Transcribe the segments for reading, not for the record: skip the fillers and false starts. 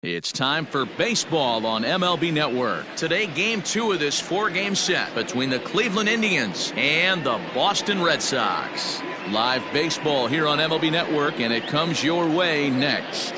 It's time for baseball on MLB Network. Today, game 2 of this 4-game set between the Cleveland Indians and the Boston Red Sox. Live baseball here on MLB Network, and it comes your way next.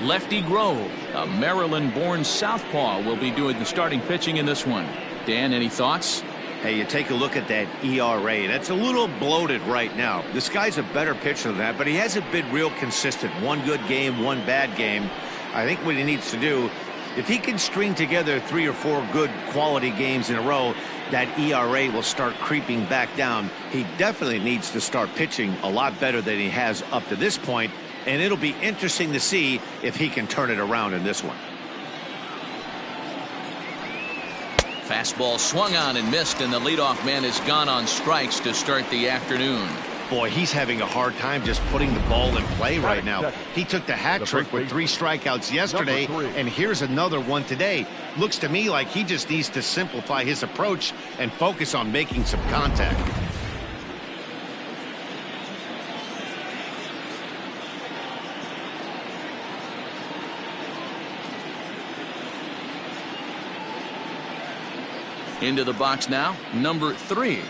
Lefty Grove, a Maryland-born southpaw, will be doing the starting pitching in this one. Dan, any thoughts? Hey, you take a look at that ERA. That's a little bloated right now. This guy's a better pitcher than that, but he hasn't been real consistent. One good game, one bad game. I think what he needs to do, if he can string together 3 or 4 good quality games in a row, that ERA will start creeping back down. He definitely needs to start pitching a lot better than he has up to this point, and it'll be interesting to see if he can turn it around in this one. Fastball swung on and missed, and the leadoff man is gone on strikes to start the afternoon. Boy, he's having a hard time just putting the ball in play right now. He took the hat trick with 3 strikeouts yesterday, and here's another one today. Looks to me like he just needs to simplify his approach and focus on making some contact. Into the box now, number 3.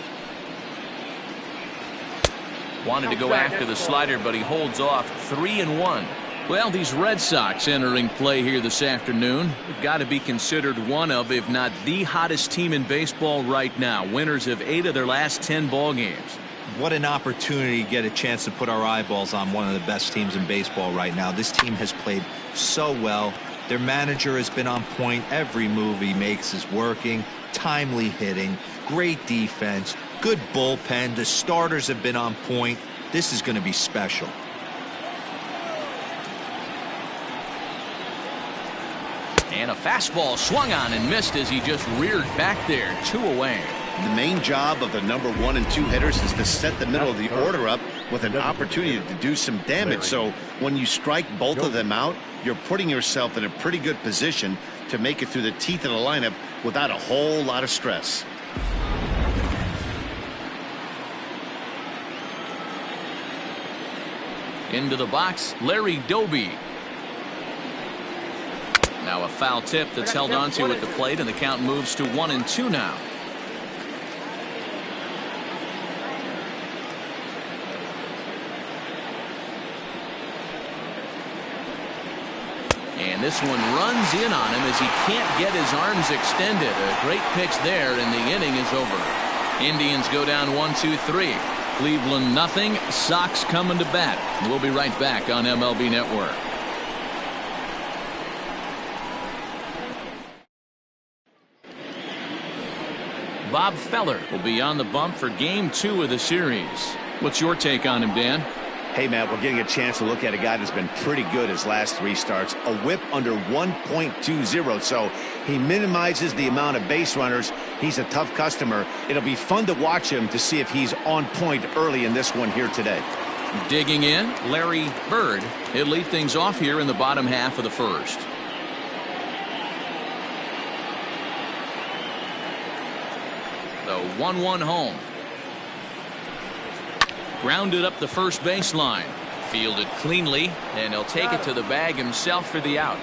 Wanted to go after the slider, but he holds off. 3-1. Well, these Red Sox entering play here this afternoon. They've got to be considered one of, if not the hottest team in baseball right now. Winners of 8 of their last 10 ball games. What an opportunity to get a chance to put our eyeballs on one of the best teams in baseball right now. This team has played so well. Their manager has been on point. Every move he makes is working. Timely hitting, great defense, good bullpen. The starters have been on point. This is going to be special. And a fastball swung on and missed as he just reared back there. 2 away. The main job of the number 1 and 2 hitters is to set the middle of the order up with an opportunity to do some damage. So when you strike both of them out, you're putting yourself in a pretty good position to make it through the teeth of the lineup without a whole lot of stress. Into the box, Larry Doby. Now a foul tip that's held onto at the plate, and the count moves to 1-2 now. And this one runs in on him as he can't get his arms extended. A great pitch there, and the inning is over. Indians go down 1-2-3. Cleveland nothing. Sox coming to bat. We'll be right back on MLB Network. Bob Feller will be on the bump for game 2 of the series. What's your take on him, Dan? Hey, Matt, we're getting a chance to look at a guy that's been pretty good his last 3 starts. A whip under 1.20, so he minimizes the amount of base runners. He's a tough customer. It'll be fun to watch him to see if he's on point early in this one here today. Digging in, Larry Bird. He'll lead things off here in the bottom half of the first. The 1-1 home. Grounded up the first baseline. Fielded cleanly, and he'll take it to the bag himself for the out.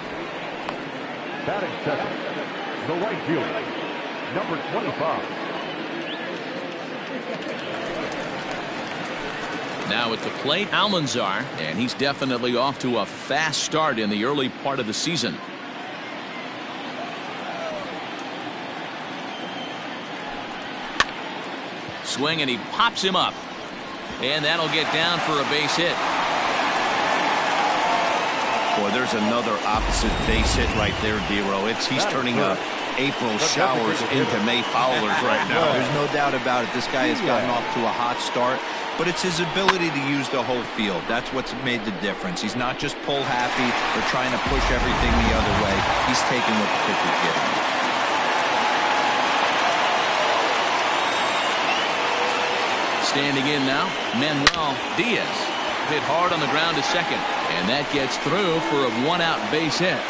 Batting second, the right fielder, number 25. Now at the plate, Almanzar, and he's definitely off to a fast start in the early part of the season. Swing, and he pops him up. And that'll get down for a base hit. Boy, there's another opposite base hit right there, Dero. He's turning April showers into May foulers right now. There's no doubt about it. This guy has gotten off to a hot start, but it's his ability to use the whole field. That's what's made the difference. He's not just pull happy or trying to push everything the other way. He's taking what the pitcher's giving him. Standing in now, Manuel Diaz. Hit hard on the ground to second, and that gets through for a 1-out base hit.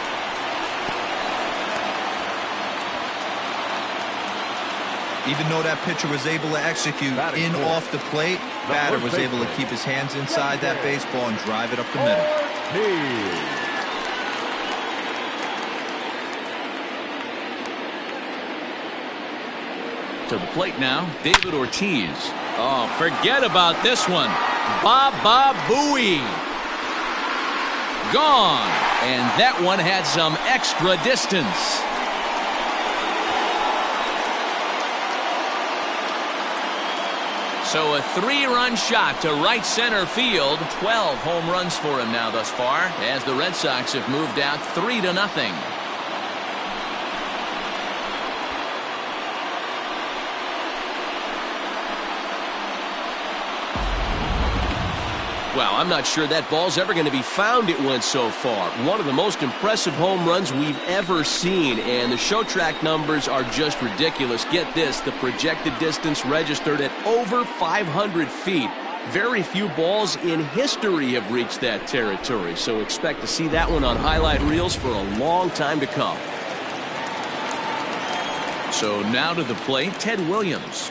Even though that pitcher was able to execute in off the plate, batter was able to keep his hands inside that baseball and drive it up the middle. To the plate now, David Ortiz. Oh, forget about this one. Baba Booey. Gone. And that one had some extra distance. So a 3-run shot to right center field. 12 home runs for him now thus far, as the Red Sox have moved out 3-0. Well, I'm not sure that ball's ever going to be found. It went so far. One of the most impressive home runs we've ever seen, and the show track numbers are just ridiculous. Get this, the projected distance registered at over 500 feet. Very few balls in history have reached that territory, so expect to see that one on highlight reels for a long time to come. So now to the plate, Ted Williams.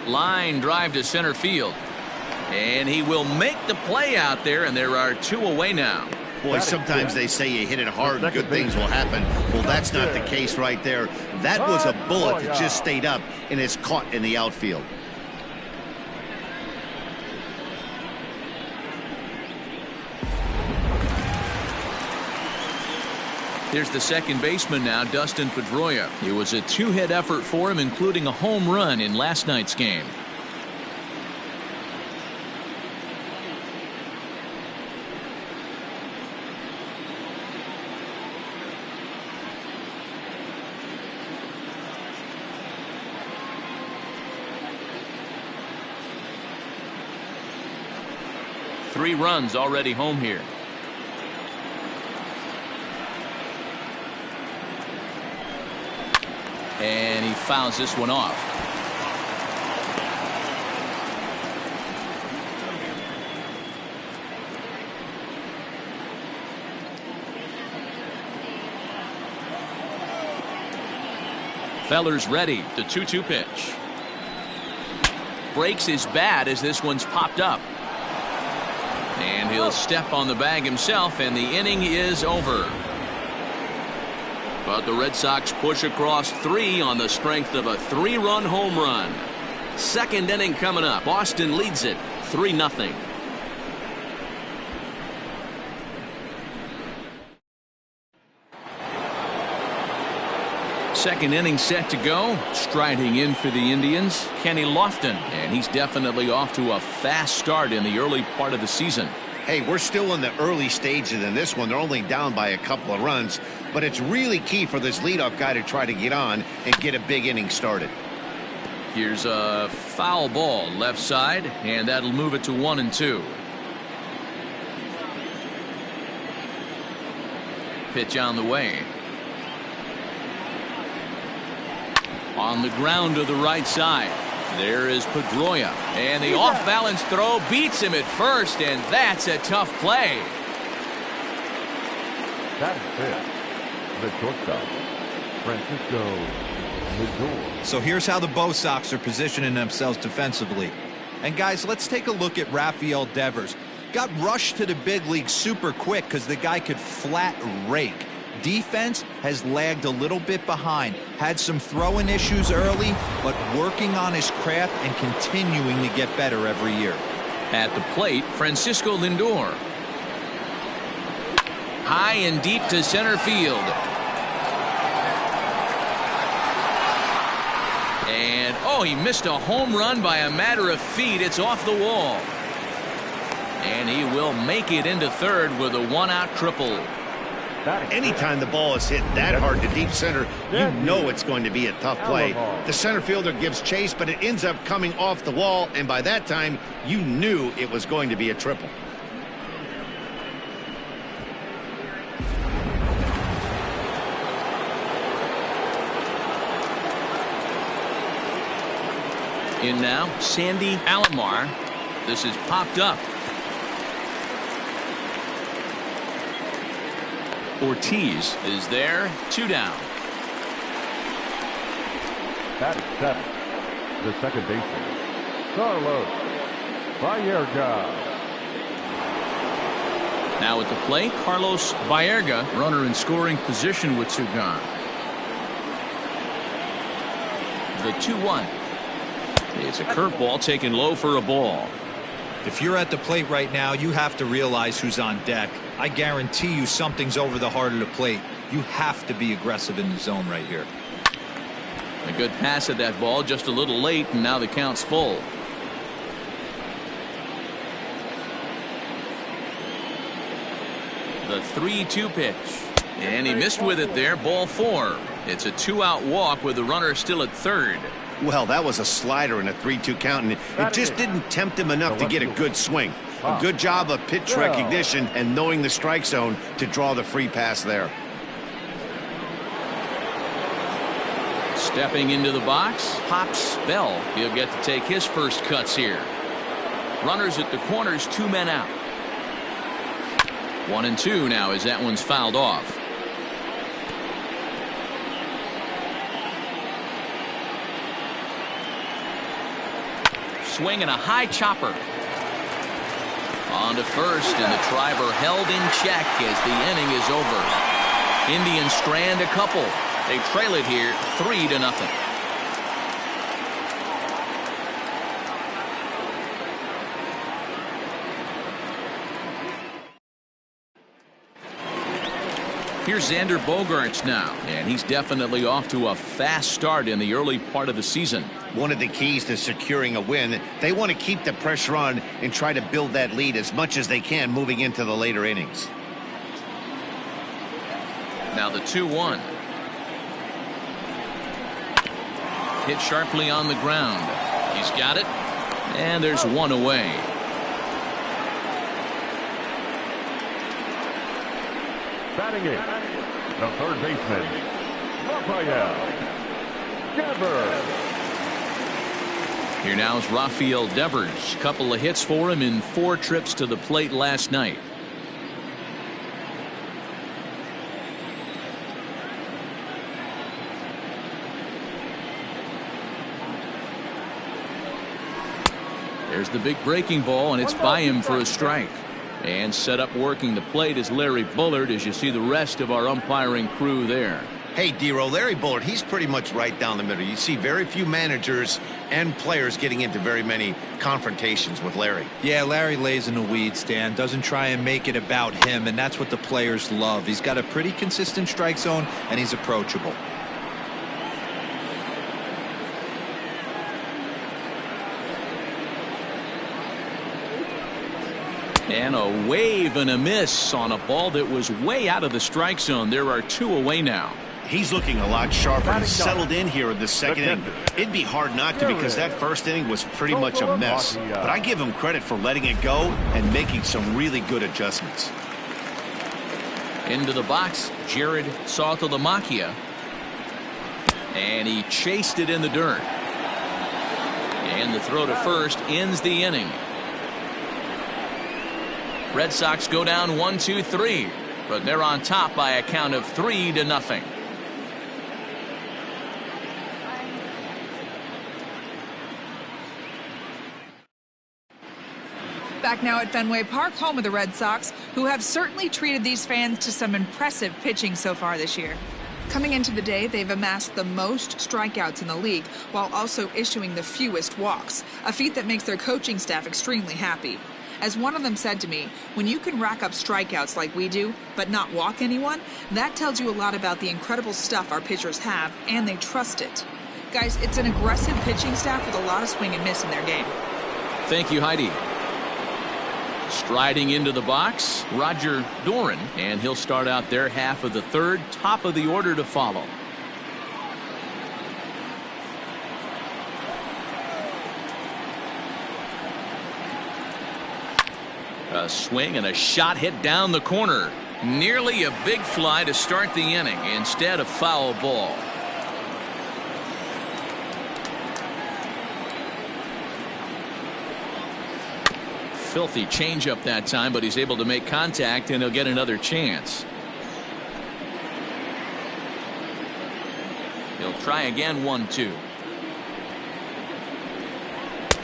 Line drive to center field. And he will make the play out there, and there are 2 away now. Boy, sometimes they say you hit it hard, good things will happen. Well, that's not the case right there. That was a bullet that just stayed up and is caught in the outfield. Here's the second baseman now, Dustin Pedroia. It was a 2-hit effort for him, including a home run in last night's game. Three runs already home here. And he fouls this one off. Feller's ready. The 2-2 pitch. Breaks his bat as this one's popped up. And he'll step on the bag himself, and the inning is over. But the Red Sox push across 3 on the strength of a 3-run home run. Second inning coming up. Boston leads it 3-0. Second inning set to go. Striding in for the Indians, Kenny Lofton, and he's definitely off to a fast start in the early part of the season. Hey, we're still in the early stages in this one. They're only down by a couple of runs, but it's really key for this leadoff guy to try to get on and get a big inning started. Here's a foul ball left side, and that'll move it to 1-2. Pitch on the way. On the ground to the right side. There is Pedroia, and the off-balance throw beats him at first, and that's a tough play. That is it. The shortstop, Francisco Lindor. So here's how the Bo Sox are positioning themselves defensively. And guys, let's take a look at Rafael Devers. Got rushed to the big league super quick because the guy could flat rake. Defense has lagged a little bit behind. Had some throwing issues early, but working on his craft and continuing to get better every year. At the plate, Francisco Lindor. High and deep to center field. And, oh, he missed a home run by a matter of feet. It's off the wall. And he will make it into third with a 1-out triple. Anytime the ball is hit that hard to deep center, you know it's going to be a tough play. The center fielder gives chase, but it ends up coming off the wall, and by that time, you knew it was going to be a triple. In now, Sandy Alomar. This is popped up. Ortiz is there, 2 down. Batting seventh, the second baseman, Carlos Baerga. Now at the plate, Carlos Baerga, runner in scoring position with two gone. The 2-1. It's a curveball taken low for a ball. If you're at the plate right now, you have to realize who's on deck. I guarantee you something's over the heart of the plate. You have to be aggressive in the zone right here. A good pass at that ball, just a little late, and now the count's full. The 3-2 pitch. And he missed with it there, ball 4. It's a 2-out walk with the runner still at third. Well, that was a slider in a 3-2 count, and it just didn't tempt him enough to get a good swing. A good job of pitch recognition and knowing the strike zone to draw the free pass there. Stepping into the box, Hops Bell. He'll get to take his first cuts here. Runners at the corners, 2 men out. 1-2 now as that one's fouled off. Swing and a high chopper. On to first, and the driver held in check as the inning is over. Indians strand a couple. They trail it here 3-0. Here's Xander Bogaerts now, and he's definitely off to a fast start in the early part of the season. One of the keys to securing a win, they want to keep the pressure on and try to build that lead as much as they can moving into the later innings. Now the 2-1. Hit sharply on the ground. He's got it, and there's one away. Batting eighth, the third baseman, Rafael Devers. Here now is Rafael Devers. Couple of hits for him in 4 trips to the plate last night. There's the big breaking ball, and it's by him for a strike. And set up working the plate is Larry Bullard, as you see the rest of our umpiring crew there. Hey, Dero, Larry Bullard, he's pretty much right down the middle. You see very few managers and players getting into very many confrontations with Larry. Yeah, Larry lays in the weeds, Dan. Doesn't try and make it about him, and that's what the players love. He's got a pretty consistent strike zone, and he's approachable. And a wave and a miss on a ball that was way out of the strike zone. There are 2 away now. He's looking a lot sharper. He's settled in here in the second inning. It'd be hard not to because that first inning was pretty much a mess. But I give him credit for letting it go and making some really good adjustments. Into the box, Jared Saltalamacchia. And he chased it in the dirt. And the throw to first ends the inning. Red Sox go down 1-2-3, but they're on top by a count of 3-0. Back now at Fenway Park, home of the Red Sox, who have certainly treated these fans to some impressive pitching so far this year. Coming into the day, they've amassed the most strikeouts in the league while also issuing the fewest walks, a feat that makes their coaching staff extremely happy. As one of them said to me, when you can rack up strikeouts like we do, but not walk anyone, that tells you a lot about the incredible stuff our pitchers have, and they trust it. Guys, it's an aggressive pitching staff with a lot of swing and miss in their game. Thank you, Heidi. Striding into the box, Roger Doran, and he'll start out their half of the third, top of the order to follow. A swing and a shot hit down the corner. Nearly a big fly to start the inning. Instead, a foul ball. Filthy changeup that time, but he's able to make contact, and he'll get another chance. He'll try again, 1-2.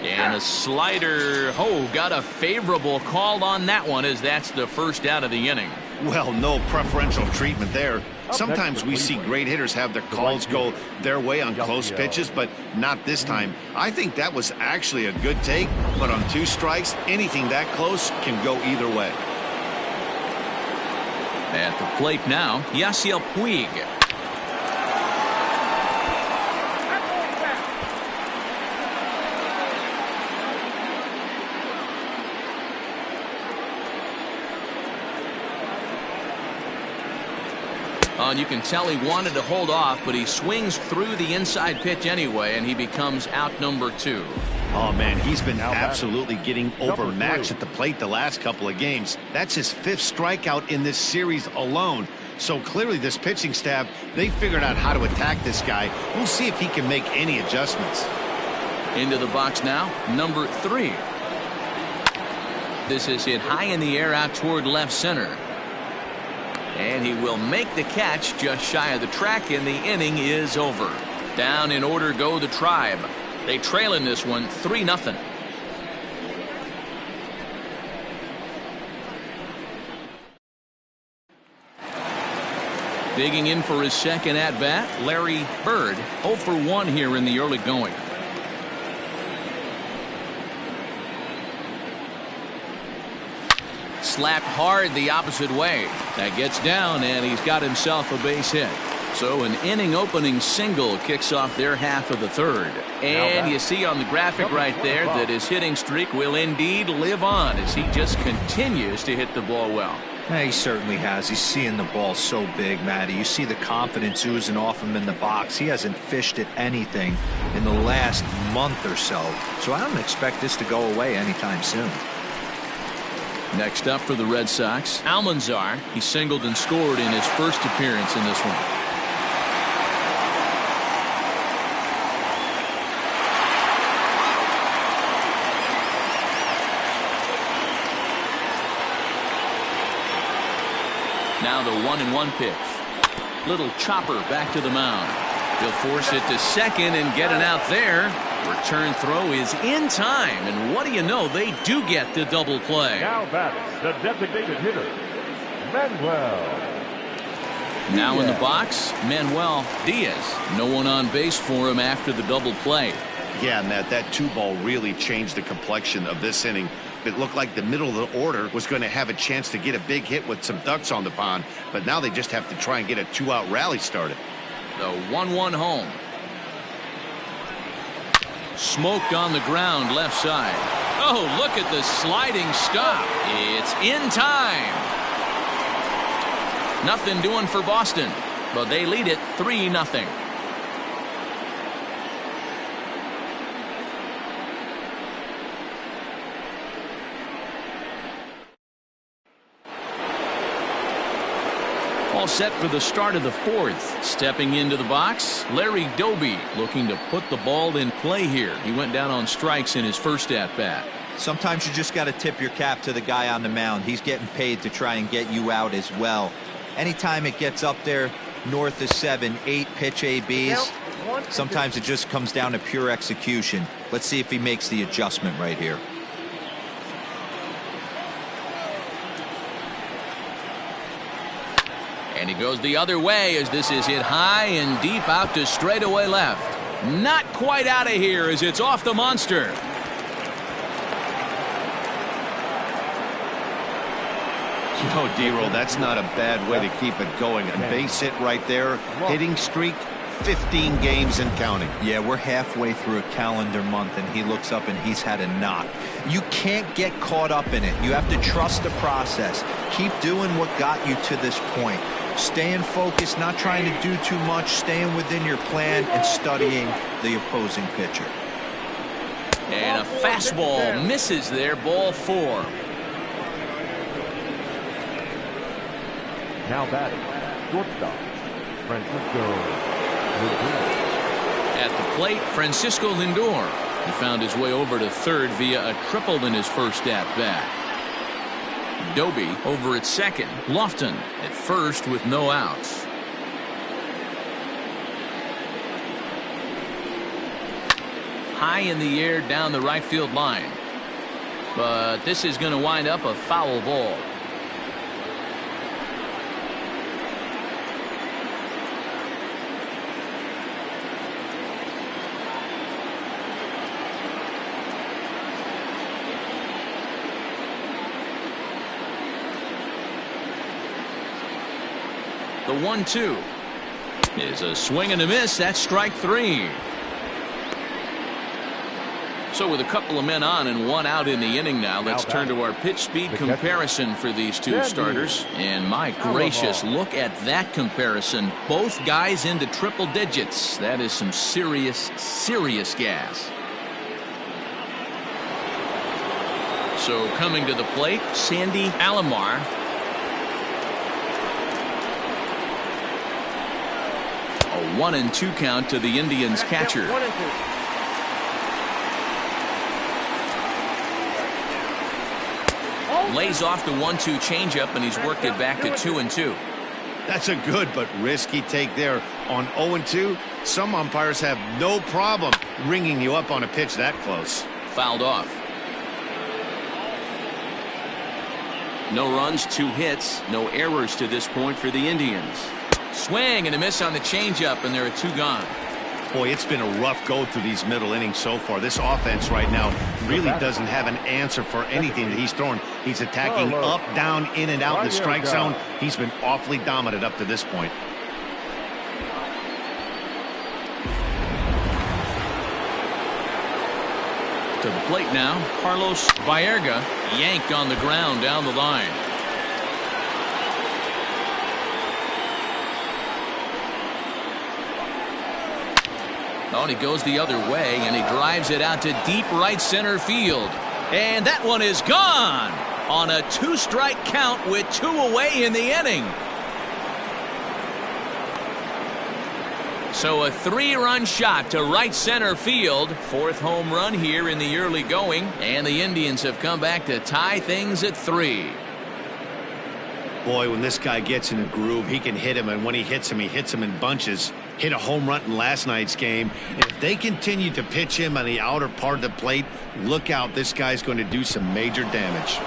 And a slider. Oh, got a favorable call on that one, as that's the first out of the inning. Well, no preferential treatment there. Sometimes we see great hitters have their calls go their way on close pitches, but not this time. I think that was actually a good take, but on 2 strikes, anything that close can go either way. At the plate now, Yasiel Puig. And you can tell he wanted to hold off, but he swings through the inside pitch anyway, and he becomes out number 2. Oh, man, he's been absolutely getting overmatched at the plate the last couple of games. That's his 5th strikeout in this series alone. So clearly this pitching staff, they figured out how to attack this guy. We'll see if he can make any adjustments. Into the box now, number 3. This is hit high in the air out toward left center. And he will make the catch just shy of the track, and the inning is over. Down in order go the Tribe. They trail in this one 3-0. Digging in for his second at-bat, Larry Bird, 0 for 1 here in the early going. Slapped hard the opposite way. That gets down, and he's got himself a base hit. So an inning opening single kicks off their half of the 3rd. And you see on the graphic right there that his hitting streak will indeed live on as he just continues to hit the ball well. Yeah, he certainly has. He's seeing the ball so big, Matty. You see the confidence oozing off him in the box. He hasn't fished at anything in the last month or so. So I don't expect this to go away anytime soon. Next up for the Red Sox, Almanzar. He singled and scored in his first appearance in this one. Now the 1-1 pitch. Little chopper back to the mound. He'll force it to second and get it out there. Return throw is in time, and what do you know, they do get the double play. Now batting, the designated hitter, Manuel. Now in the box, Manuel Diaz. No one on base for him after the double play. Yeah, Matt, that 2-ball really changed the complexion of this inning. It looked like the middle of the order was going to have a chance to get a big hit with some ducks on the pond, but now they just have to try and get a 2-out rally started. The 1-1 home. Smoked on the ground left side. Oh, look at the sliding stop. It's in time. Nothing doing for Boston, but they lead it 3-0. All set for the start of the 4th. Stepping into the box, Larry Doby, looking to put the ball in play here. He went down on strikes in his first at-bat. Sometimes you just got to tip your cap to the guy on the mound. He's getting paid to try and get you out as well. Anytime it gets up there north of 7, 8 pitch ABs, sometimes it just comes down to pure execution. Let's see if he makes the adjustment right here. And he goes the other way as this is hit high and deep out to straightaway left. Not quite out of here as it's off the monster. Oh, D-Roll, that's not a bad way to keep it going. A base hit right there. Hitting streak, 15 games and counting. Yeah, we're halfway through a calendar month, and he looks up and he's had a knock. You can't get caught up in it. You have to trust the process. Keep doing what got you to this point. Staying focused, not trying to do too much, staying within your plan, and studying the opposing pitcher. And a fastball misses there, ball 4. Now batting, shortstop, Francisco Lindor. At the plate, Francisco Lindor. He found his way over to third via a triple in his first at-bat. Doby over at second. Lofton at first with no outs. high in the air down the right field line. But this is going to wind up a foul ball. The 1-2 is a swing and a miss. That's strike 3. So with a couple of men on and one out in the inning now, let's turn to our pitch speed comparison for these two starters. And my gracious, look at that comparison. Both guys into triple digits. That is some serious gas. So coming to the plate, Sandy Alomar. A 1-2 count to the Indians catcher. Lays off the 1-2 changeup, and he's worked it back to 2-2. That's a good but risky take there on 0-2. Some umpires have no problem ringing you up on a pitch that close. Fouled off. No runs, 2 hits, no errors to this point for the Indians. Swing and a miss on the changeup, and there are 2 gone. Boy, it's been a rough go through these middle innings so far. This offense right now really doesn't have an answer for anything that he's throwing. He's attacking up, down, in, and out in the strike zone. He's been awfully dominant up to this point. To the plate now, Carlos Baerga, yanked on the ground down the line. Oh, and he goes the other way, and he drives it out to deep right center field. And that one is gone on a 2-strike count with 2 away in the inning. So a 3-run shot to right center field. 4th home run here in the early going, and the Indians have come back to tie things at 3. Boy, when this guy gets in a groove, he can hit him, and when he hits him in bunches. Hit a home run in last night's game. And if they continue to pitch him on the outer part of the plate, look out, this guy's going to do some major damage.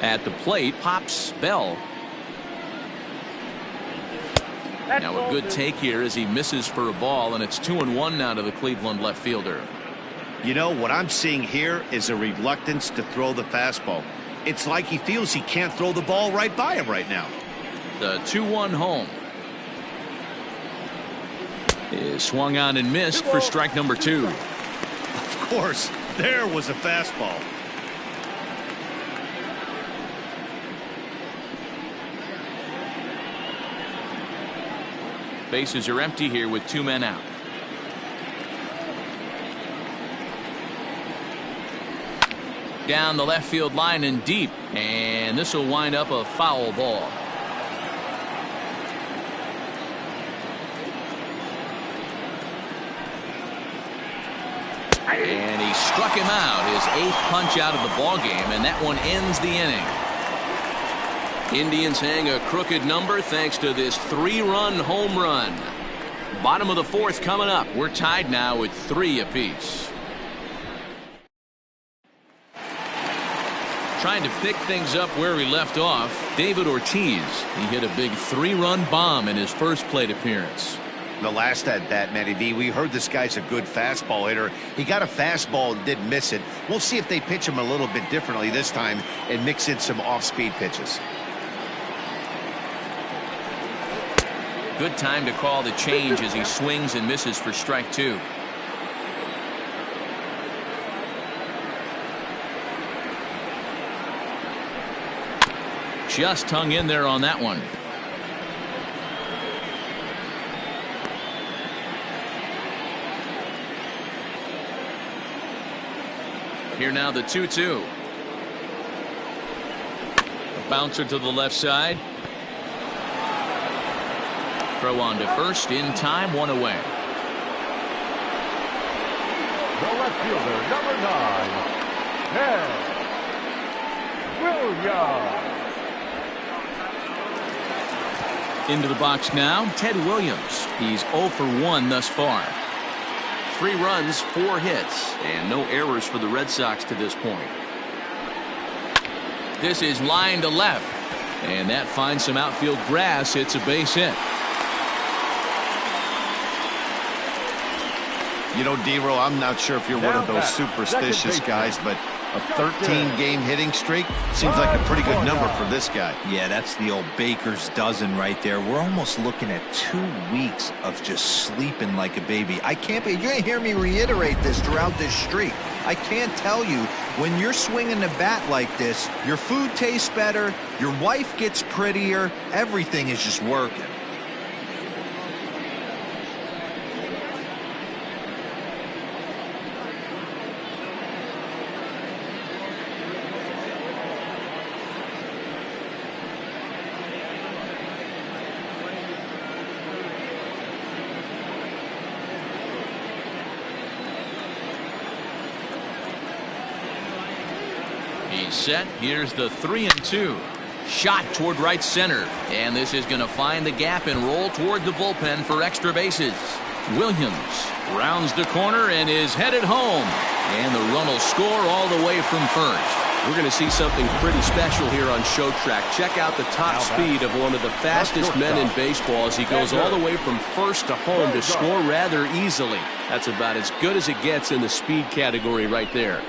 At the plate, Pops Bell. Now a good take here as he misses for a ball, and it's 2-1 now to the Cleveland left fielder. You know, what I'm seeing here is a reluctance to throw the fastball. It's like he feels he can't throw the ball right by him right now. The 2-1 home is swung on and missed for strike number 2. Of course, there was a fastball. Bases are empty here with 2 men out. Down the left field line and deep, and this will wind up a foul ball. And he struck him out, his 8th punch out of the ball game, and that one ends the inning. Indians hang a crooked number thanks to this 3-run home run. Bottom of the 4th coming up. We're tied now with 3 apiece. Trying to pick things up where we left off, David Ortiz. He hit a big 3-run bomb in his first plate appearance. The last at bat, Matty V, we heard this guy's a good fastball hitter. He got a fastball and didn't miss it. We'll see if they pitch him a little bit differently this time and mix in some off-speed pitches. Good time to call the change as he swings and misses for strike 2. Just hung in there on that one. Here now the 2-2. A bouncer to the left side. Throw on to first in time, 1 away. The left fielder, number 9, Ted Williams. Into the box now, Ted Williams. He's 0 for 1 thus far. 3 runs, 4 hits, and no errors for the Red Sox to this point. This is line to left, and that finds some outfield grass. It's a base hit. You know, D-Row, I'm not sure if you're one of those superstitious guys, but a 13-game hitting streak seems like a pretty good number for this guy. Yeah, that's the old baker's dozen right there. We're almost looking at 2 weeks of just sleeping like a baby. I can't be. You're going to hear me reiterate this throughout this streak. I can't tell you, when you're swinging the bat like this, your food tastes better, your wife gets prettier, everything is just working. He's set. Here's the 3-2. Shot toward right center. And this is going to find the gap and roll toward the bullpen for extra bases. Williams rounds the corner and is headed home. And the run will score all the way from first. We're going to see something pretty special here on Show Track. Check out the top speed of one of the fastest men in baseball as he goes all the way from first to home to score rather easily. That's about as good as it gets in the speed category right there.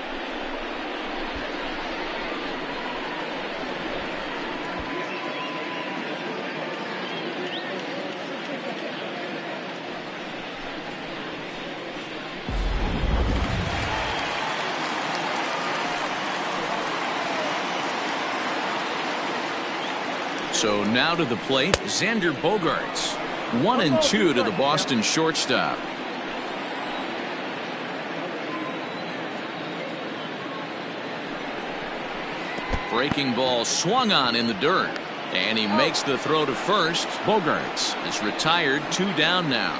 So now to the plate, Xander Bogaerts. 1-2 to the Boston shortstop. Breaking ball swung on in the dirt. And he makes the throw to first. Bogaerts is retired, 2 down now.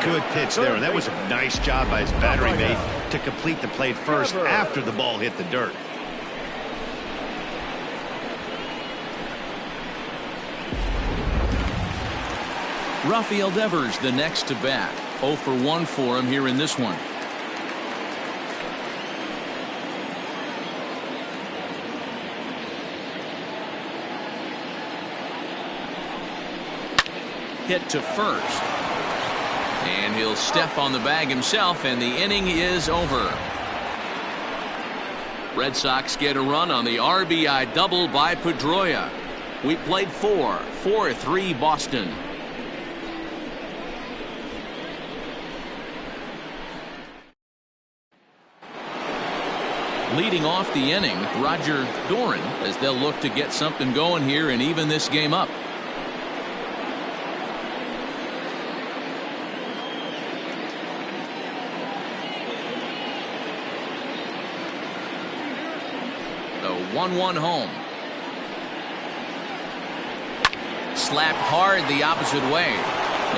Good pitch there, and that was a nice job by his battery mate to complete the play first after the ball hit the dirt. Rafael Devers the next to bat. 0 for 1 for him here in this one. Hit to first. And he'll step on the bag himself, and the inning is over. Red Sox get a run on the RBI double by Pedroia. We played 4-3 Boston. Leading off the inning, Roger Doran, as they'll look to get something going here and even this game up. The 1-1 home. Slapped hard the opposite way.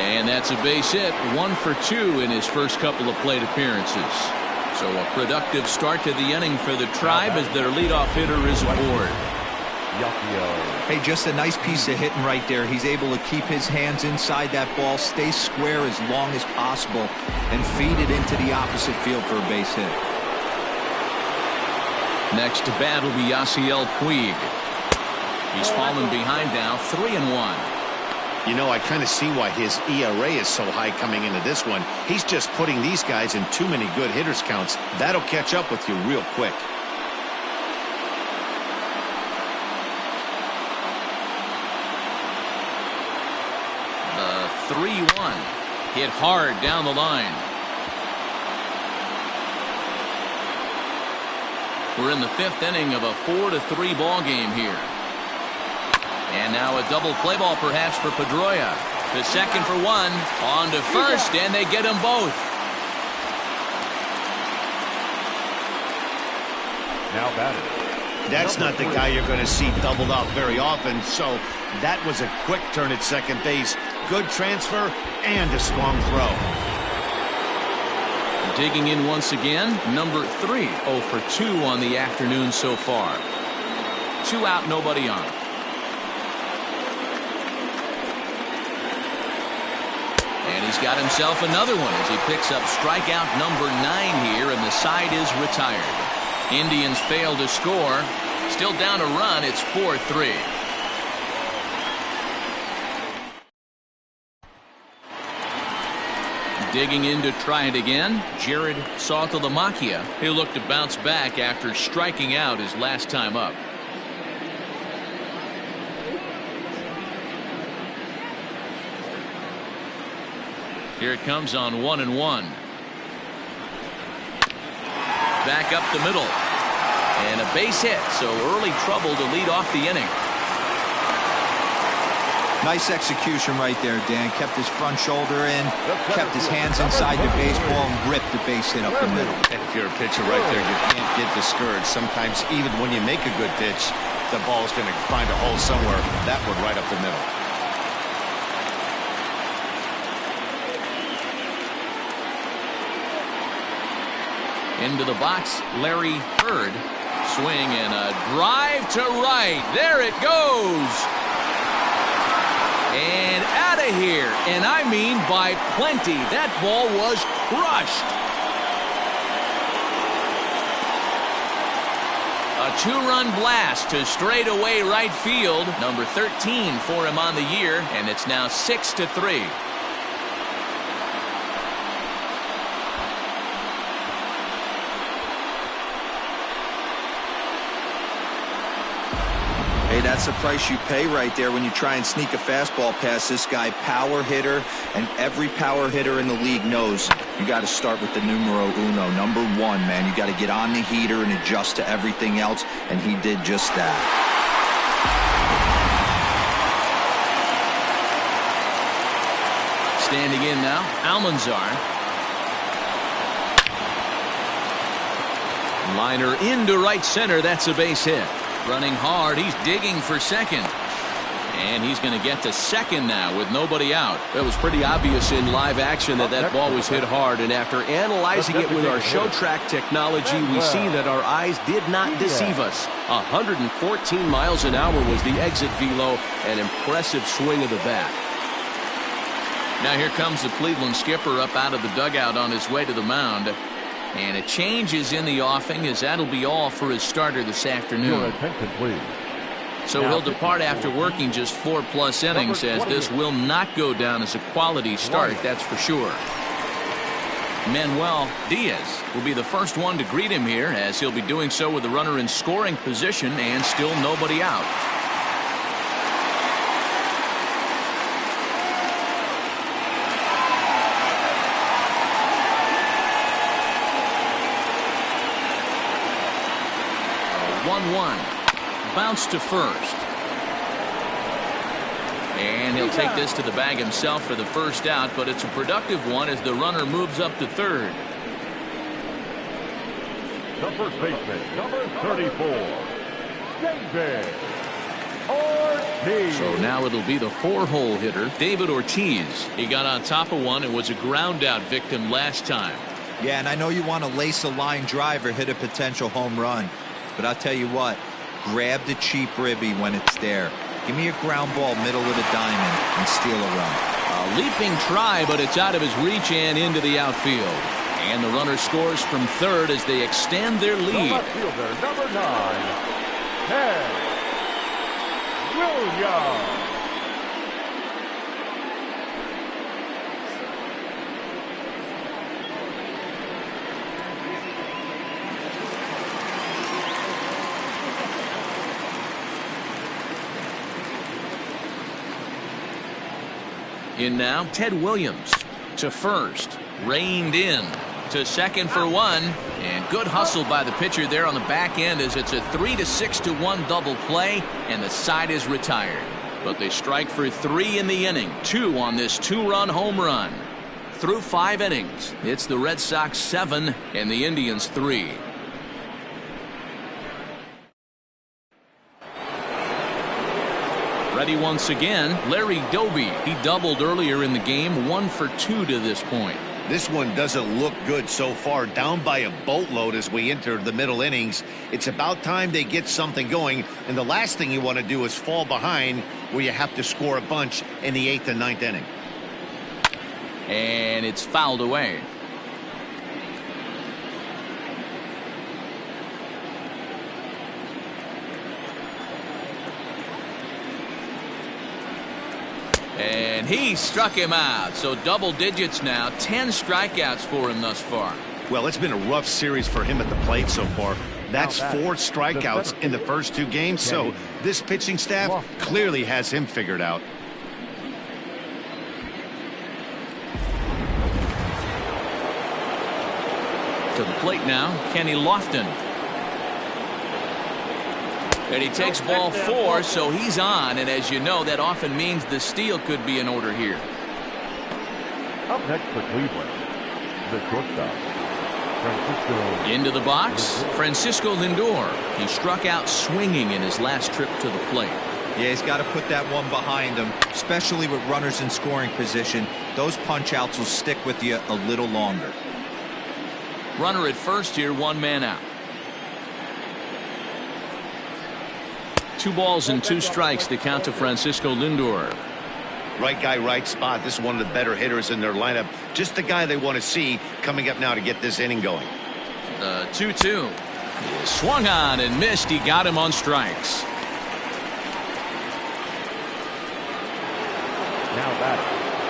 And that's a base hit. 1 for 2 in his first couple of plate appearances. So a productive start to the inning for the Tribe as their leadoff hitter is aboard. Hey, just a nice piece of hitting right there. He's able to keep his hands inside that ball, stay square as long as possible, and feed it into the opposite field for a base hit. Next to bat will be Yasiel Puig. He's fallen behind now, 3-1. You know, I kind of see why his ERA is so high coming into this one. He's just putting these guys in too many good hitters counts. That'll catch up with you real quick. The 3-1 hit hard down the line. We're in the 5th inning of a 4-3 ball game here. And now a double play ball perhaps for Pedroia. The second for 1. On to first, and they get them both. Now batting. That's not the guy you're going to see doubled up very often, so that was a quick turn at second base. Good transfer and a strong throw. Digging in once again, number 3, 0 for 2 on the afternoon so far. 2 out, nobody on. And he's got himself another one as he picks up strikeout number 9 here, and the side is retired. Indians fail to score. Still down a run. It's 4-3. Digging in to try it again, Jared Saltalamacchia. He'll look to bounce back after striking out his last time up. Here it comes on 1-1. Back up the middle. And a base hit, so early trouble to lead off the inning. Nice execution right there, Dan. Kept his front shoulder in, kept his hands inside the baseball, and ripped the base hit up the middle. And if you're a pitcher right there, you can't get discouraged. Sometimes even when you make a good pitch, the ball's going to find a hole somewhere. That one right up the middle. Into the box, Larry Hurd. Swing and a drive to right. There it goes. And out of here. And I mean by plenty. That ball was crushed. A 2-run blast to straightaway right field. Number 13 for him on the year. And it's now 6-3. Hey, that's the price you pay right there when you try and sneak a fastball past this guy. Power hitter, and every power hitter in the league knows you got to start with the numero uno, number 1, man. You got to get on the heater and adjust to everything else, and he did just that. Standing in now, Almanzar. Liner into right center. That's a base hit. Running hard. He's digging for second. And he's going to get to second now with nobody out. It was pretty obvious in live action that ball was hit hard. And after analyzing it with our show track technology, we see that our eyes did not deceive us. 114 miles an hour was the exit velo. An impressive swing of the bat. Now here comes the Cleveland skipper up out of the dugout on his way to the mound. And a change is in the offing, as that'll be all for his starter this afternoon. Your attention, please. So he'll depart after working just 4+ innings, as this will not go down as a quality start, that's for sure. Manuel Diaz will be the first one to greet him here, as he'll be doing so with the runner in scoring position and still nobody out. Bounce to first. And he'll take this to the bag himself for the first out, but it's a productive one as the runner moves up to third. The first baseman, number 34, David Ortiz. So now it'll be the 4-hole hitter, David Ortiz. He got on top of one and was a ground out victim last time. Yeah, and I know you want to lace a line drive or hit a potential home run, but I'll tell you what. Grab the cheap ribby when it's there. Give me a ground ball middle of the diamond and steal a run. A leaping try, but it's out of his reach and into the outfield. And the runner scores from third as they extend their lead. The left fielder, number 9, Ted Williams. In now, Ted Williams to first. Reined in to second for one. And good hustle by the pitcher there on the back end as it's a 3-6-1 double play. And the side is retired. But they strike for 3 in the inning. 2 on this 2-run home run. Through 5 innings, it's the Red Sox 7 and the Indians 3. Ready once again, Larry Doby. He doubled earlier in the game, 1 for 2 to this point. This one doesn't look good so far, down by a boatload as we enter the middle innings. It's about time they get something going, and the last thing you want to do is fall behind where you have to score a bunch in the 8th and 9th inning. And it's fouled away. And he struck him out. So double digits now. 10 strikeouts for him thus far. Well, it's been a rough series for him at the plate so far. That's 4 strikeouts in the first 2 games. So this pitching staff clearly has him figured out. To the plate now, Kenny Lofton. And he takes ball 4, so he's on. And as you know, that often means the steal could be in order here. Up next for Cleveland, the shortstop, Francisco. Into the box, Francisco Lindor. He struck out swinging in his last trip to the plate. Yeah, he's got to put that one behind him, especially with runners in scoring position. Those punch-outs will stick with you a little longer. Runner at first here, 1 man out. 2 balls and 2 strikes to count to Francisco Lindor. Right guy, right spot. This is one of the better hitters in their lineup. Just the guy they want to see coming up now to get this inning going. 2-2. He swung on and missed. He got him on strikes. Now batting,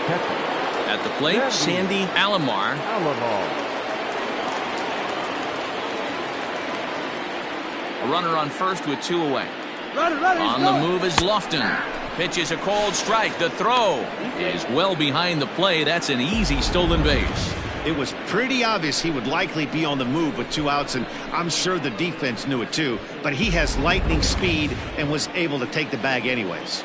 catcher. At the plate, Sandy Alomar. A runner on first with 2 away. On the move is Lofton. Pitches a cold strike. The throw is well behind the play. That's an easy stolen base. It was pretty obvious he would likely be on the move with 2 outs, and I'm sure the defense knew it too. But he has lightning speed and was able to take the bag anyways.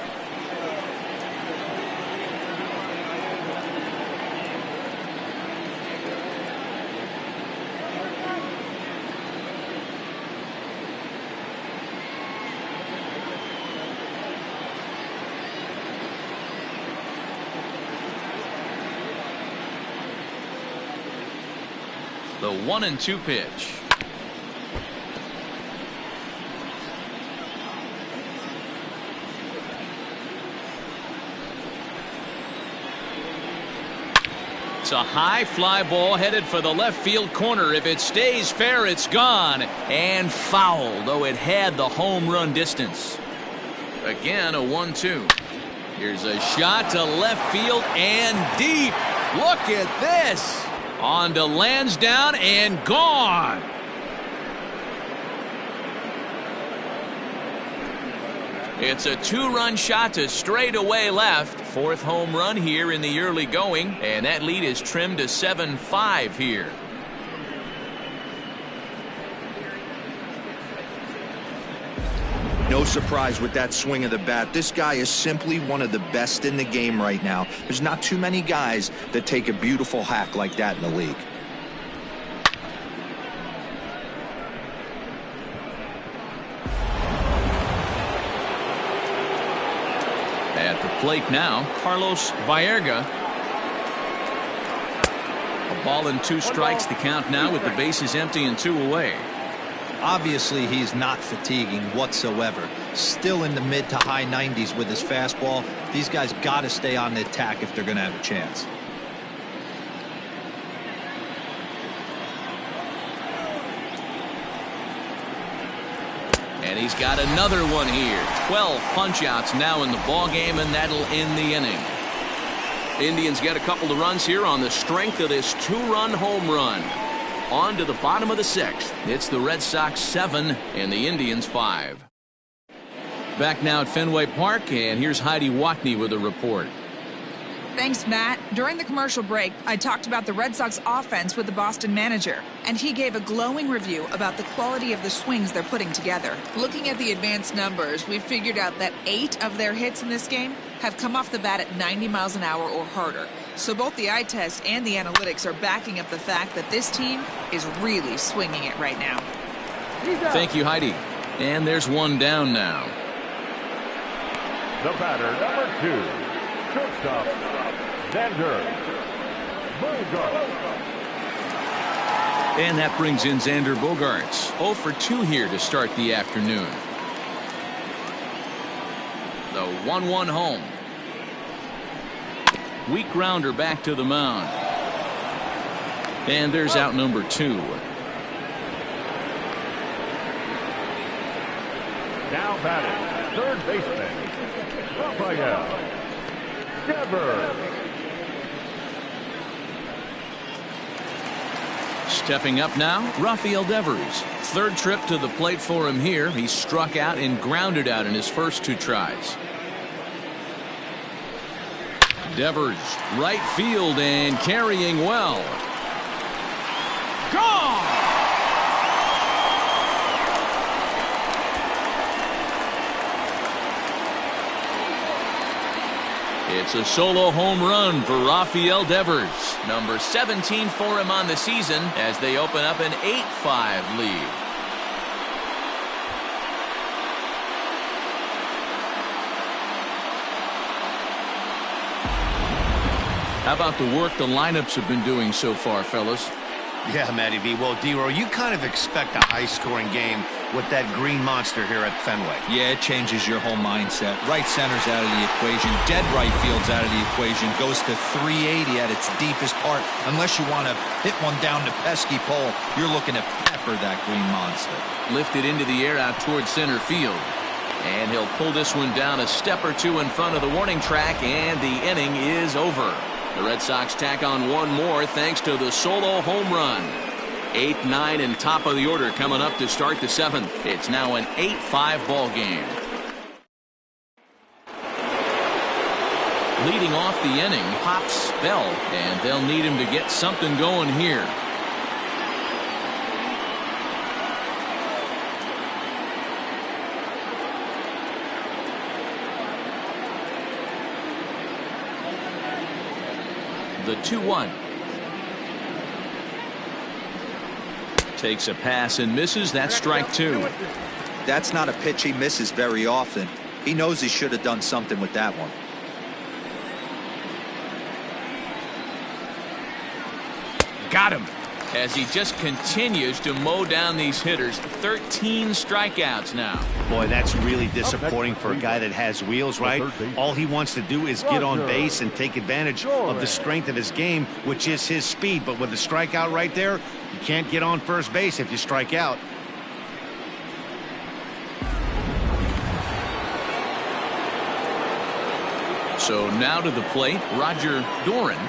The 1-2 pitch. It's a high fly ball headed for the left field corner. If it stays fair, it's gone and foul, though it had the home run distance. Again, a 1-2. Here's a shot to left field and deep. Look at this. On to Lansdowne and gone. It's a 2-run shot to straightaway left. 4th home run here in the early going, and that lead is trimmed to 7-5 here. No surprise with that swing of the bat. This guy is simply one of the best in the game right now. There's not too many guys that take a beautiful hack like that in the league. At the plate now, Carlos Baerga. A ball and 2 strikes to count now with the bases empty and 2 away. Obviously, he's not fatiguing whatsoever. Still in the mid to high 90s with his fastball. These guys got to stay on the attack if they're going to have a chance. And he's got another one here. 12 punch-outs now in the ball game, and that'll end the inning. Indians get a couple of runs here on the strength of this 2-run home run. On to the bottom of the 6th. It's the Red Sox 7 and the Indians 5. Back now at Fenway Park, and here's Heidi Watney with a report. Thanks, Matt. During the commercial break, I talked about the Red Sox offense with the Boston manager, and he gave a glowing review about the quality of the swings they're putting together. Looking at the advanced numbers, we figured out that 8 of their hits in this game have come off the bat at 90 miles an hour or harder. So both the eye test and the analytics are backing up the fact that this team is really swinging it right now. Thank you, Heidi. And there's one down now. The batter, number 2, shortstop, Xander Bogaerts. And that brings in Xander Bogaerts. 0 for 2 here to start the afternoon. The 1-1 home. Weak grounder back to the mound. And there's out number 2. Now batting, third baseman, Rafael Devers. Stepping up now, Rafael Devers. Third trip to the plate for him here. He struck out and grounded out in his first 2 tries. Devers, right field and carrying well. Gone! It's a solo home run for Rafael Devers. Number 17 for him on the season as they open up an 8-5 lead. How about the work the lineups have been doing so far, fellas? Yeah, Matty V. Well, D-Row, you kind of expect a high-scoring game with that green monster here at Fenway. Yeah, it changes your whole mindset. Right center's out of the equation. Dead right field's out of the equation. Goes to 380 at its deepest part. Unless you want to hit one down the pesky pole, you're looking to pepper that green monster. Lifted into the air out towards center field. And he'll pull this one down a step or 2 in front of the warning track, and the inning is over. The Red Sox tack on one more thanks to the solo home run. 8, 9, and top of the order coming up to start the 7th. It's now an 8-5 ball game. Leading off the inning, Pops Bell, and they'll need him to get something going here. The 2-1. Takes a pass and misses. That's strike 2. That's not a pitch he misses very often. He knows he should have done something with that one. Got him. As he just continues to mow down these hitters. 13 strikeouts now. Boy, that's really disappointing for a guy that has wheels, right? All he wants to do is get on base and take advantage of the strength of his game, which is his speed. But with the strikeout right there, you can't get on first base if you strike out. So now to the plate, Roger Doran.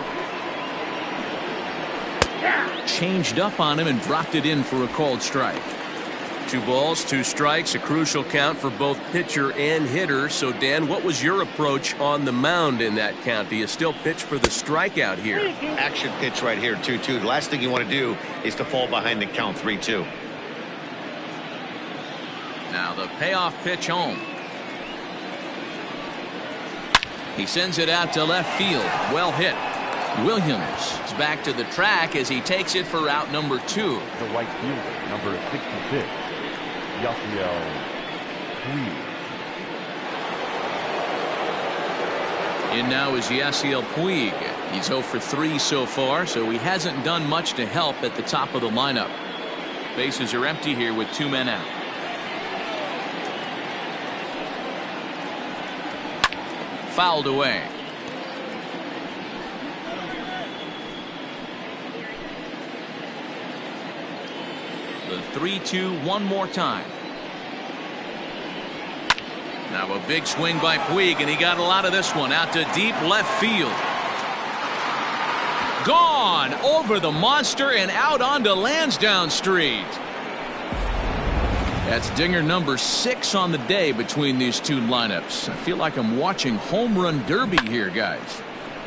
Changed up on him and dropped it in for a called strike. 2 balls, 2 strikes, a crucial count for both pitcher and hitter. So, Dan, what was your approach on the mound in that count? Do you still pitch for the strikeout here? Action pitch right here, 2-2. The last thing you want to do is to fall behind the count 3-2. Now the payoff pitch home. He sends it out to left field. Well hit. Williams is back to the track as he takes it for out number 2. The right fielder, number 66, Yasiel Puig. In now is Yasiel Puig. He's 0 for 3 so far, so he hasn't done much to help at the top of the lineup. Bases are empty here with 2 men out. Fouled away. The 3-2 one more time. Now a big swing by Puig, and he got a lot of this one out to deep left field. Gone over the monster and out onto Lansdowne Street. That's dinger number 6 on the day between these 2 lineups. I feel like I'm watching home run derby here, guys.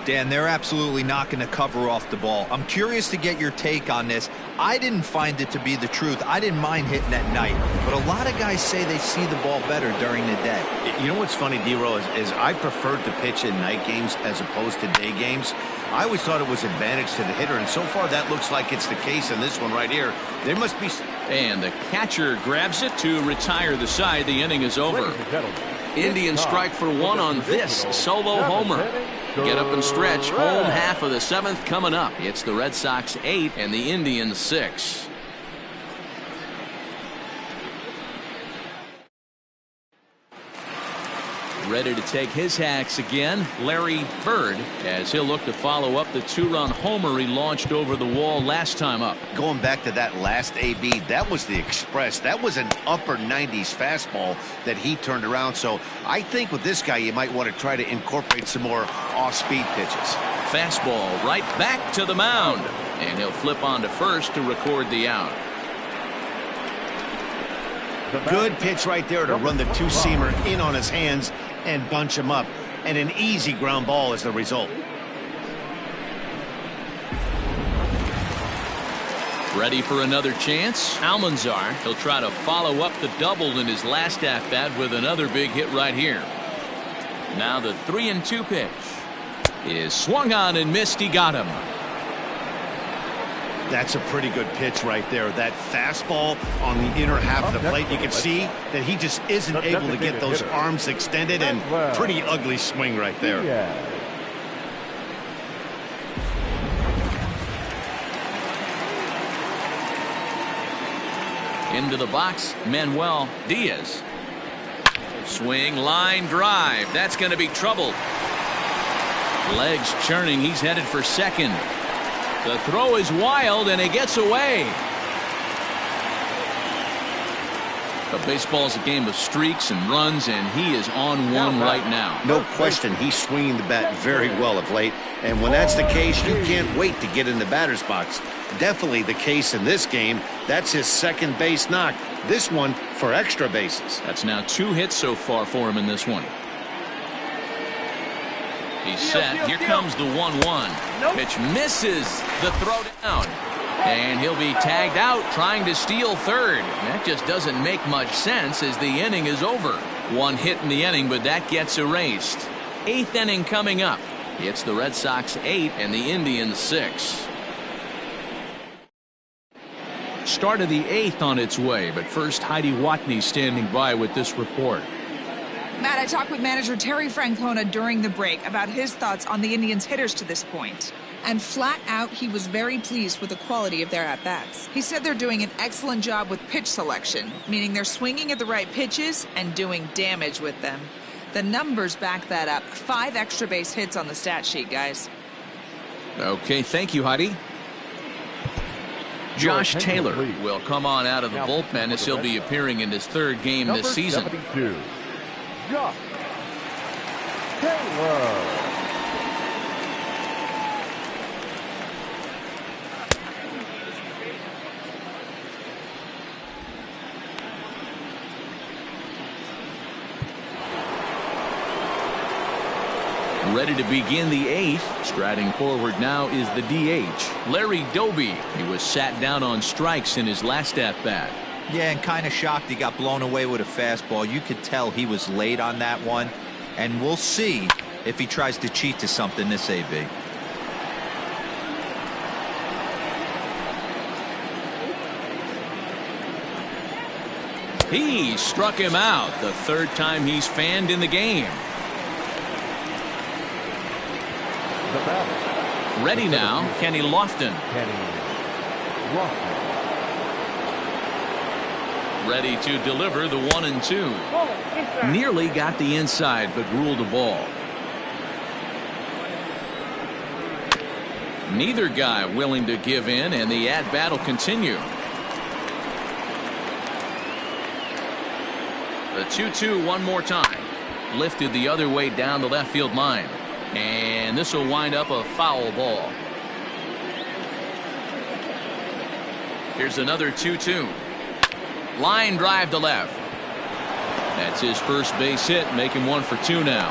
Dan, they're absolutely not going to cover off the ball. I'm curious to get your take on this. I didn't find it to be the truth. I didn't mind hitting at night, but a lot of guys say they see the ball better during the day. You know what's funny, D-Row, is I preferred to pitch in night games as opposed to day games. I always thought it was advantage to the hitter, and so far that looks like it's the case in this one right here. There must be... And the catcher grabs it to retire the side. The inning is over. Ladies and gentlemen, Indians strike for one on this solo homer. Get up and stretch. Home half of the seventh coming up. It's the Red Sox 8 and the Indians 6. Ready to take his hacks again, Larry Bird, as he'll look to follow up the two-run homer he launched over the wall last time up. Going back to that last AB, that was the express. That was an upper 90s fastball that he turned around. So I think with this guy, you might want to try to incorporate some more off-speed pitches. Fastball right back to the mound, and he'll flip on to first to record the out. Good pitch right there to run the two-seamer in on his hands and bunch him up, and an easy ground ball is the result. Ready for another chance? Almanzar. He'll try to follow up the double in his last at-bat with another big hit right here. Now the 3-2 pitch is swung on and missed. He got him. That's a pretty good pitch right there. That fastball on the inner half of the plate. You can see that he just isn't able to get those arms extended, and pretty ugly swing right there. Into the box, Manuel Diaz. Swing, line drive. That's going to be trouble. Legs churning. He's headed for second. The throw is wild, and it gets away. But baseball's a game of streaks and runs, and he is on one right now. No question, he's swinging the bat very well of late, and when that's the case, you can't wait to get in the batter's box. Definitely the case in this game. That's his second base knock. This one for extra bases. That's now 2 hits so far for him in this one. He's set. Here comes the 1-1. Pitch misses. The throw down. And he'll be tagged out trying to steal third. That just doesn't make much sense as the inning is over. 1 hit in the inning, but that gets erased. 8th inning coming up. It's the Red Sox 8 and the Indians 6. Start of the 8th on its way, but first Heidi Watney standing by with this report. Matt, I talked with manager Terry Francona during the break about his thoughts on the Indians' hitters to this point. And flat out, he was very pleased with the quality of their at-bats. He said they're doing an excellent job with pitch selection, meaning they're swinging at the right pitches and doing damage with them. The numbers back that up. 5 extra base hits on the stat sheet, guys. Okay, thank you, Heidi. Josh Taylor will come on out of the bullpen as he'll be appearing in his 3rd game this season. 72. Josh Taylor. Ready to begin the 8th. Striding forward now is the DH, Larry Doby. He was sat down on strikes in his last at-bat. Yeah, and kind of shocked he got blown away with a fastball. You could tell he was late on that one, and we'll see if he tries to cheat to something this AB. He struck him out, the 3rd time he's fanned in the game. Ready now, Kenny Lofton. Ready to deliver the 1-2. Nearly got the inside, but ruled a ball. Neither guy willing to give in, and the at-bat will continue. The 2-2 one more time. Lifted the other way down the left field line. And this will wind up a foul ball. Here's another 2-2. Line drive to left. That's his first base hit, making 1 for 2 now.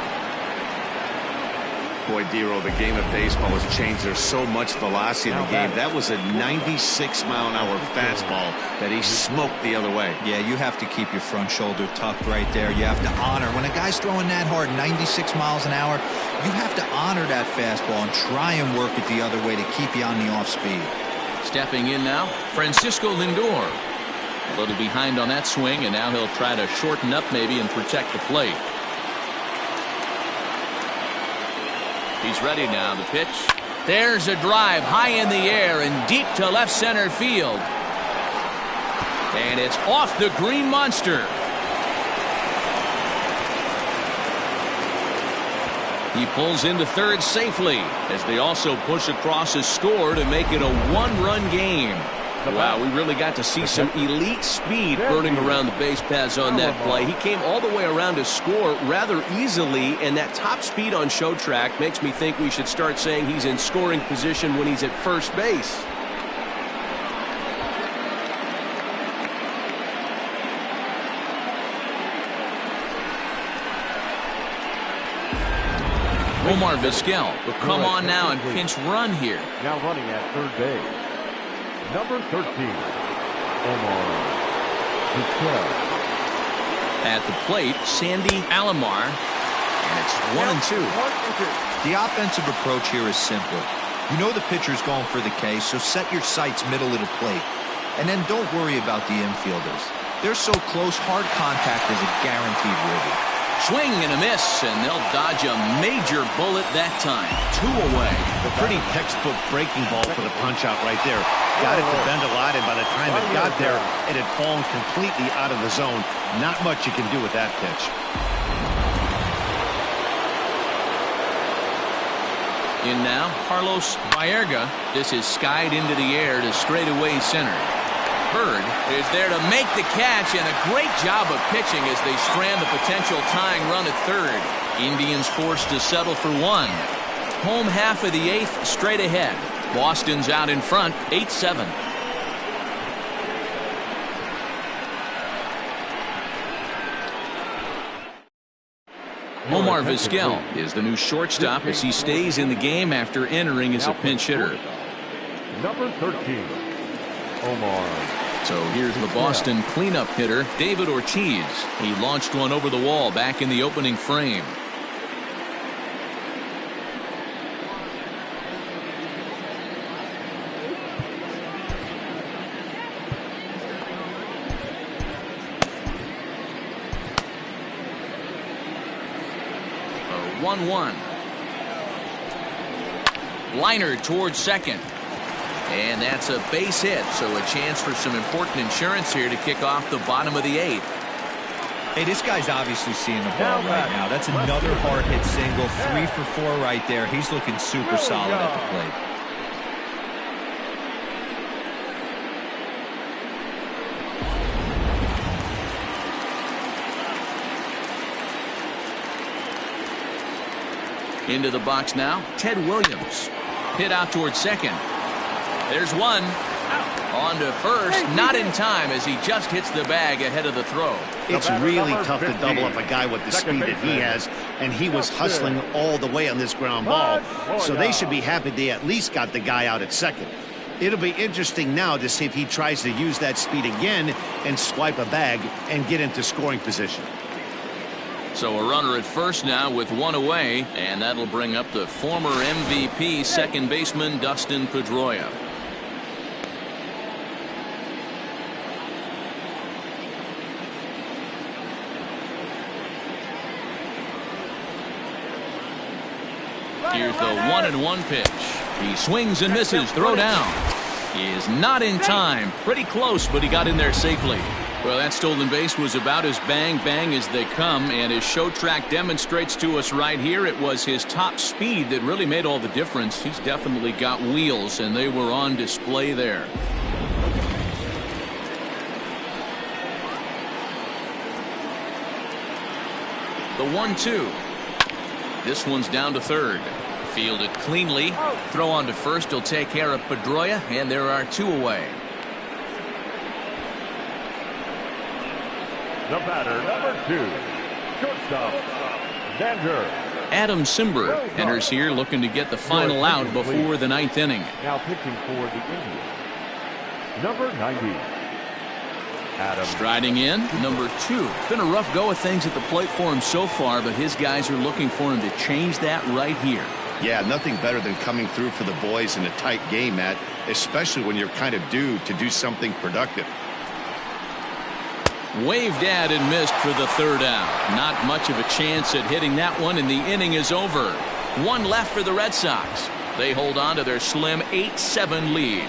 Boy, Dero, the game of baseball has changed. There's so much velocity in the game. That was a 96-mile-an-hour fastball that he smoked the other way. Yeah, you have to keep your front shoulder tucked right there. You have to honor. When a guy's throwing that hard, 96 miles an hour, you have to honor that fastball and try and work it the other way to keep you on the off speed. Stepping in now, Francisco Lindor. A little behind on that swing, and now he'll try to shorten up maybe and protect the plate. He's ready now. The pitch. There's a drive high in the air and deep to left center field. And it's off the green monster. He pulls into third safely as they also push across a score to make it a one-run game. Wow, we really got to see some elite speed burning around the base paths on that play. He came all the way around to score rather easily, and that top speed on show track makes me think we should start saying he's in scoring position when he's at first base. Omar Vizquel will come on now and pinch run here. Now running at third base. Number 13, Omar Vizquel. At the plate, Sandy Alomar, and it's 1-2. The offensive approach here is simple. You know the pitcher's going for the K, so set your sights middle of the plate. And then don't worry about the infielders. They're so close, hard contact is a guaranteed worthy. Swing and a miss, and they'll dodge a major bullet that time. 2 away. A pretty textbook breaking ball for the punch out right there. Got it to bend a lot, and by the time it got there, it had fallen completely out of the zone. Not much you can do with that pitch. In now, Carlos Baerga. This is skied into the air to straightaway center. Bird is there to make the catch, and a great job of pitching as they strand the potential tying run at third. Indians forced to settle for 1. Home half of the 8th straight ahead. Boston's out in front, 8-7. Omar Vizquel is the new shortstop as he stays in the game after entering as a pinch hitter. Number 13, Omar. So here's the Boston cleanup hitter, David Ortiz. He launched one over the wall back in the opening frame. A 1-1. Liner towards second. And that's a base hit, so a chance for some important insurance here to kick off the bottom of the 8th. Hey, this guy's obviously seeing the ball right now. That's another hard hit single, 3 for 4 right there. He's looking super solid at the plate. Into the box now, Ted Williams. Hit out towards second. There's one. On to first, not in time as he just hits the bag ahead of the throw. It's really tough to double up a guy with the speed that he has, and he was hustling all the way on this ground ball, so they should be happy they at least got the guy out at second. It'll be interesting now to see if he tries to use that speed again and swipe a bag and get into scoring position. So a runner at first now with 1 away, and that'll bring up the former MVP second baseman Dustin Pedroia. Here's the 1-1 pitch. He swings and misses. Throw down. He is not in time. Pretty close, but he got in there safely. Well, that stolen base was about as bang-bang as they come, and as show track demonstrates to us right here, it was his top speed that really made all the difference. He's definitely got wheels, and they were on display there. The 1-2. This one's down to third. Fielded cleanly. Throw on to first will take care of Pedroia, and there are 2 away. The batter, number 2, shortstop, Xander. Adam Simber enters here looking to get the final out before the 9th inning. Now pitching for the Indians, number 90, Adam. Striding in, number 2. It's been a rough go of things at the plate for him so far, but his guys are looking for him to change that right here. Yeah, nothing better than coming through for the boys in a tight game, Matt, especially when you're kind of due to do something productive. Waved at and missed for the 3rd out. Not much of a chance at hitting that one, and the inning is over. One left for the Red Sox. They hold on to their slim 8-7 lead.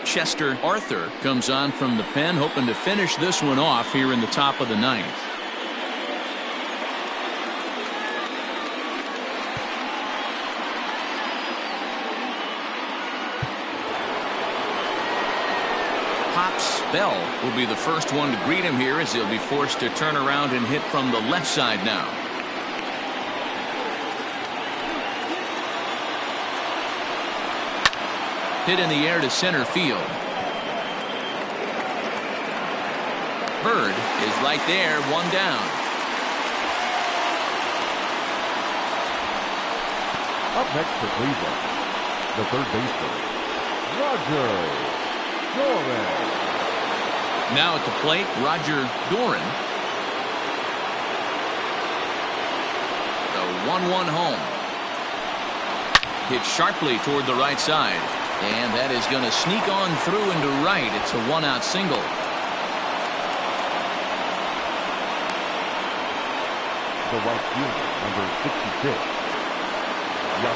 Chester Arthur comes on from the pen, hoping to finish this one off here in the top of the ninth. Pops Bell will be the first one to greet him here, as he'll be forced to turn around and hit from the left side now. Hit in the air to center field. Bird is right there, one down. Up next for Cleveland, the third baseman, Roger Doran. Now at the plate, Roger Doran. The 1-1 home. Hit sharply toward the right side. And that is going to sneak on through into right. It's a one-out single. The right fielder, number 66, Yasiel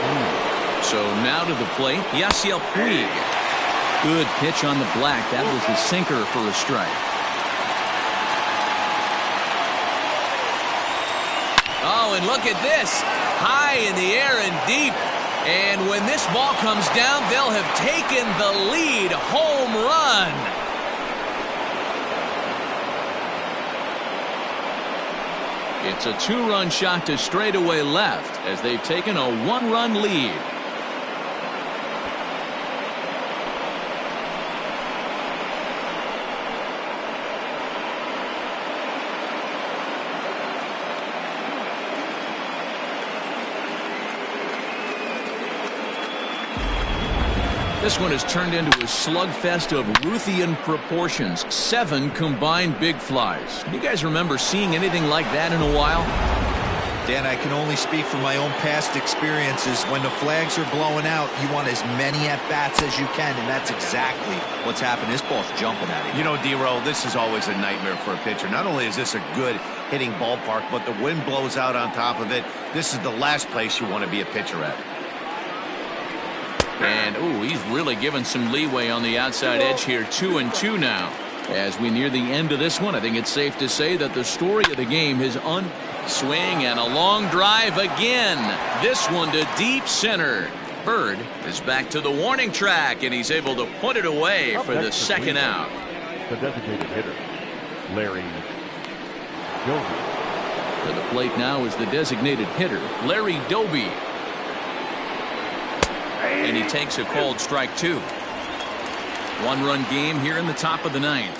Puig. So now to the plate, Yasiel Puig. Good pitch on the black. That was the sinker for a strike. Oh, and look at this. High in the air and deep. And when this ball comes down, they'll have taken the lead. Home run. It's a two-run shot to straightaway left as they've taken a one-run lead. This one has turned into a slugfest of Ruthian proportions. 7 combined big flies. Do you guys remember seeing anything like that in a while? Dan, I can only speak from my own past experiences. When the flags are blowing out, you want as many at-bats as you can, and that's exactly what's happened. This ball's jumping at it. You know, D-Roll, this is always a nightmare for a pitcher. Not only is this a good hitting ballpark, but the wind blows out on top of it. This is the last place you want to be a pitcher at. And, ooh, he's really given some leeway on the outside edge here. 2-2 now. As we near the end of this one, I think it's safe to say that the story of the game is swing and a long drive again. This one to deep center. Bird is back to the warning track, and he's able to put it away for the second out. The designated hitter, Larry Doby. For the plate now is the designated hitter, Larry Doby. And he takes a called strike 2. One-run game here in the top of the ninth.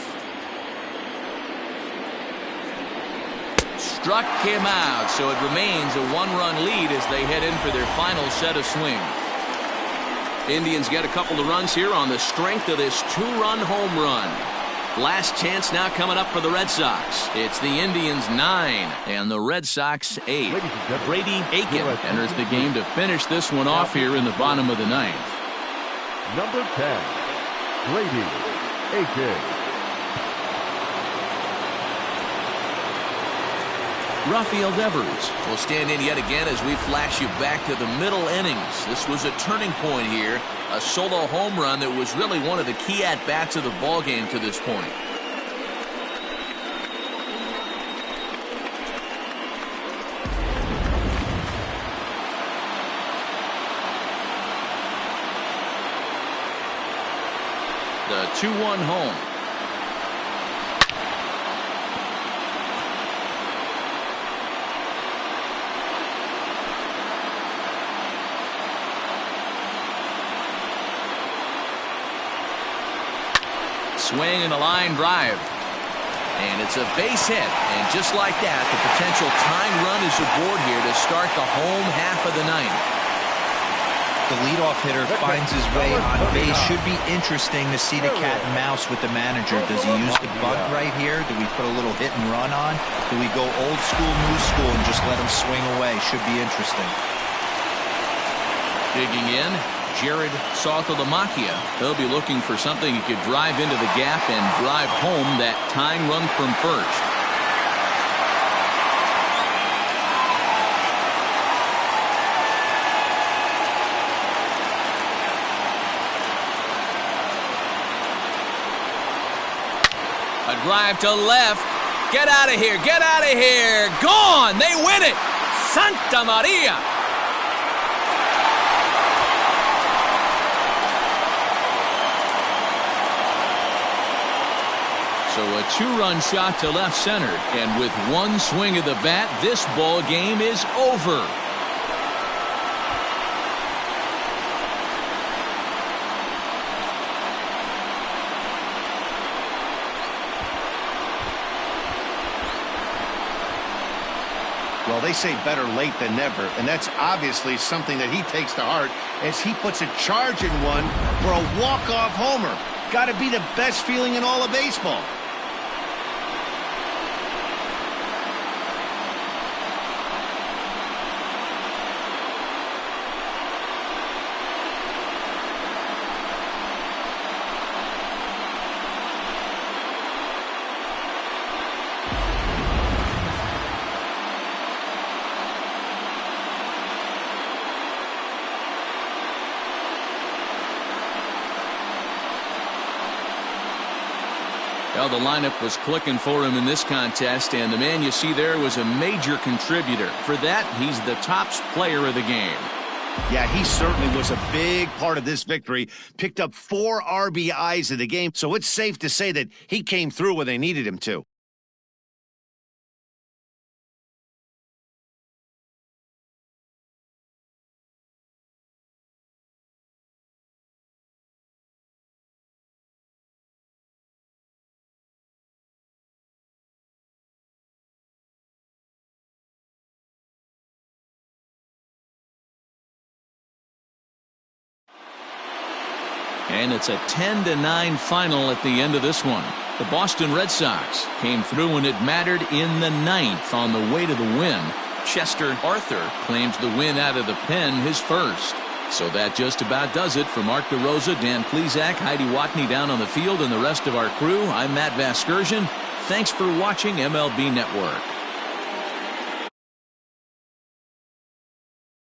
Struck him out, so it remains a one-run lead as they head in for their final set of swings. Indians get a couple of runs here on the strength of this 2-run home run. Last chance now coming up for the Red Sox. It's the Indians 9 and the Red Sox 8. Brady Aiken enters the game to finish this one off here in the bottom of the ninth. Number 10, Brady Aiken. Rafael Devers will stand in yet again as we flash you back to the middle innings. This was a turning point here. A solo home run that was really one of the key at-bats of the ballgame to this point. The 2-1 home. Swing and a line drive. And it's a base hit. And just like that, the potential tying run is aboard here to start the home half of the ninth. The leadoff hitter finds his way on base. Should be interesting to see the cat and mouse with the manager. Does he use the bunt right here? Do we put a little hit and run on? Do we go old school, new school, and just let him swing away? Should be interesting. Digging in, Jared Saltalamacchia. He'll be looking for something he could drive into the gap and drive home that tying run from first. A drive to left. Get out of here. Get out of here. Gone. They win it. Santa Maria. So a 2-run shot to left center. And with one swing of the bat, this ball game is over. Well, they say better late than never, and that's obviously something that he takes to heart as he puts a charge in one for a walk-off homer. Got to be the best feeling in all of baseball. Well, the lineup was clicking for him in this contest, and the man you see there was a major contributor. For that, he's the top player of the game. Yeah, he certainly was a big part of this victory. Picked up 4 RBIs in the game, so it's safe to say that he came through when they needed him to. And it's a 10-9 final at the end of this one. The Boston Red Sox came through when it mattered in the 9th on the way to the win. Chester Arthur claims the win out of the pen, his first. So that just about does it. For Mark DeRosa, Dan Plesac, Heidi Watney down on the field, and the rest of our crew, I'm Matt Vasgersian. Thanks for watching MLB Network.